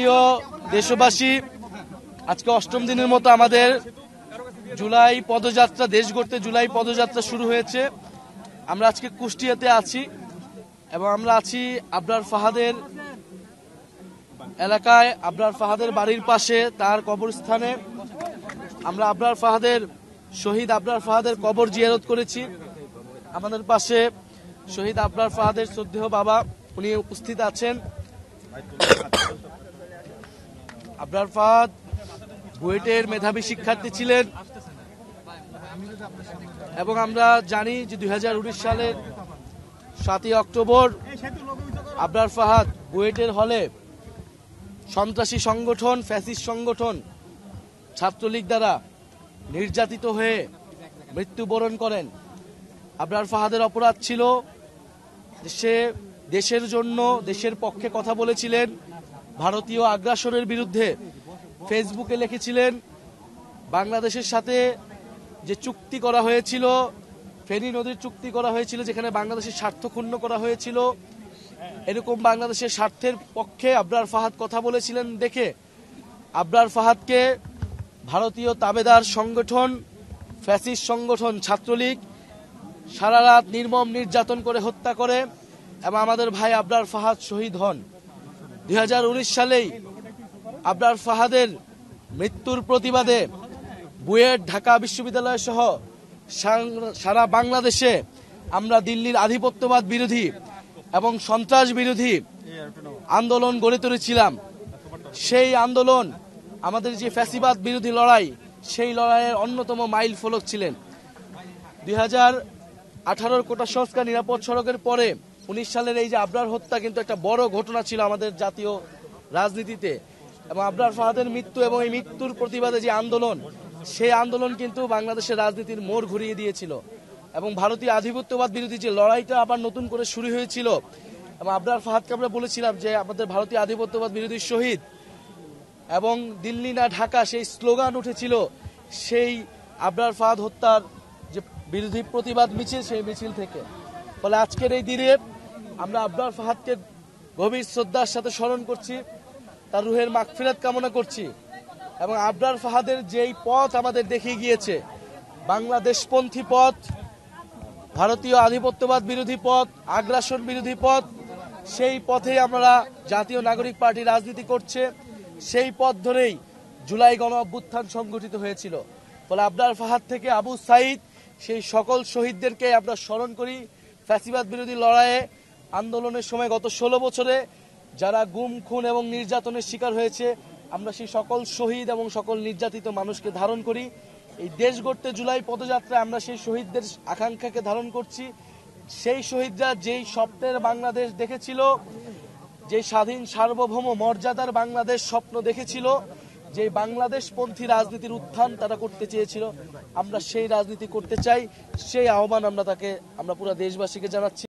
প্রিয় দেশবাসী, আজকে অষ্টম দিনের মতো আমাদের জুলাই পদযাত্রা, দেশ গড়তে জুলাই পদযাত্রা শুরু হয়েছে। আমরা আজকে কুষ্টিয়াতে আছি এবং আমরা আছি আবরার ফাহাদের এলাকায়, আবরার ফাহাদের বাড়ির পাশে তার কবরস্থানে। আমরা আবরার ফাহাদের শহীদ আবরার ফাহাদের কবর জিয়ারত করেছি। আমাদের পাশে শহীদ আবরার ফাহাদের শ্রদ্ধেয় বাবা, উনি উপস্থিত আছেন। আবরার ফাহাদ বুয়েটের মেধাবী শিক্ষার্থী ছিলেন এবং আমরা জানি যে 2019 সালের 7ই অক্টোবর আবরার ফাহাদ বুয়েটের হলে সন্ত্রাসী সংগঠন, ফ্যাসিস্ট সংগঠন ছাত্রলীগ দ্বারা নির্যাতিত হয়ে মৃত্যুবরণ করেন। আবরার ফাহাদের অপরাধ ছিল সে দেশের জন্য, দেশের পক্ষে কথা বলেছিলেন। ভারতীয় আগ্রাসনের বিরুদ্ধে ফেসবুকে লিখেছিলেন। বাংলাদেশের সাথে যে চুক্তি করা হয়েছিল, ফেনী নদীর চুক্তি করা হয়েছিল, যেখানে বাংলাদেশের স্বার্থ ক্ষুণ্ণ করা হয়েছিল, এরকম বাংলাদেশের স্বার্থের পক্ষে আবরার ফাহাদ কথা বলেছিলেন দেখে আবরার ফাহাদকে ভারতীয় তাবেদার সংগঠন, ফ্যাসিস্ট সংগঠন ছাত্রলীগ সারা রাত নির্মম নির্যাতন করে হত্যা করে এবং আমাদের ভাই আবরার ফাহাদ শহীদ হন। 2019 সালেই আবরার ফাহাদের মৃত্যুর প্রতিবাদে বুয়েট, ঢাকা বিশ্ববিদ্যালয় সহ সারা বাংলাদেশে আমরা দিল্লির আধিপত্যবাদ বিরোধী এবং সন্ত্রাস বিরোধী আন্দোলন গড়ে তুলেছিলাম। সেই আন্দোলন, আমাদের যে ফ্যাসিবাদ বিরোধী লড়াই, সেই লড়াইয়ের অন্যতম মাইল ফলক ছিলেন। 2018 কোটা সংস্কার, নিরাপদ সড়কের পরে 19 সালের এই যে আবরার হত্যা কিন্তু একটা বড় ঘটনা ছিল আমাদের জাতীয় রাজনীতিতে। এবং আবরার ফাহাদের মৃত্যু এবং এই মৃত্যুর প্রতিবাদে যে আন্দোলন, সেই আন্দোলন কিন্তু বাংলাদেশের রাজনীতির মোড় ঘুরিয়ে দিয়েছিল এবং ভারতীয় আধিপত্যবাদ বিরোধী যে লড়াইটা আবার নতুন করে শুরু হয়েছিল। এবং আবরার ফাহাদকে আমরা বলেছিলাম যে আমাদের ভারতীয় আধিপত্যবাদ বিরোধী শহীদ, এবং দিল্লি না ঢাকা সেই স্লোগান উঠেছিল সেই আবরার ফাহাদ হত্যার যে বিরোধী প্রতিবাদ মিছিল, সেই মিছিল থেকে। ফলে আজকের এই দিনে আমরা আবরার ফাহাদকে গভীর শ্রদ্ধার সাথে স্মরণ করছি, তার রুহের মাগফিরাত কামনা করছি। এবং আবরার ফাহাদের যেই পথ আমাদের দেখিয়ে গিয়েছে, বাংলাদেশপন্থী পথ, ভারতীয় আধিপত্যবাদ বিরোধী পথ, আগ্রাসন বিরোধী পথ, সেই পথেই আমরা জাতীয় নাগরিক পার্টি রাজনীতি করছে। সেই পথ ধরেই জুলাই গণ অভ্যুত্থান সংগঠিত হয়েছিল। ফলে আবরার ফাহাদ থেকে আবু সাইদ, সেই সকল শহীদদেরকে আমরা স্মরণ করি। ফ্যাসিবাদ বিরোধী লড়াইয়ে আন্দোলনের সময় গত 16 বছরে যারা গুম, খুন এবং নির্যাতনের শিকার হয়েছে, আমরা সেই সকল শহীদ এবং সকল নির্যাতিত মানুষকে ধারণ করি। এই দেশ গড়তে জুলাই পদযাত্রায় আমরা সেই শহীদদের আকাঙ্ক্ষাকে ধারণ করছি। সেই শহীদরা যেই স্বপ্নের বাংলাদেশ দেখেছিল, যে স্বাধীন সার্বভৌম মর্যাদার বাংলাদেশ স্বপ্ন দেখেছিল, যে বাংলাদেশপন্থী রাজনীতির উত্থান তারা করতে চেয়েছিল, আমরা সেই রাজনীতি করতে চাই। সেই আহ্বান আমরা পুরো দেশবাসীকে জানাচ্ছি।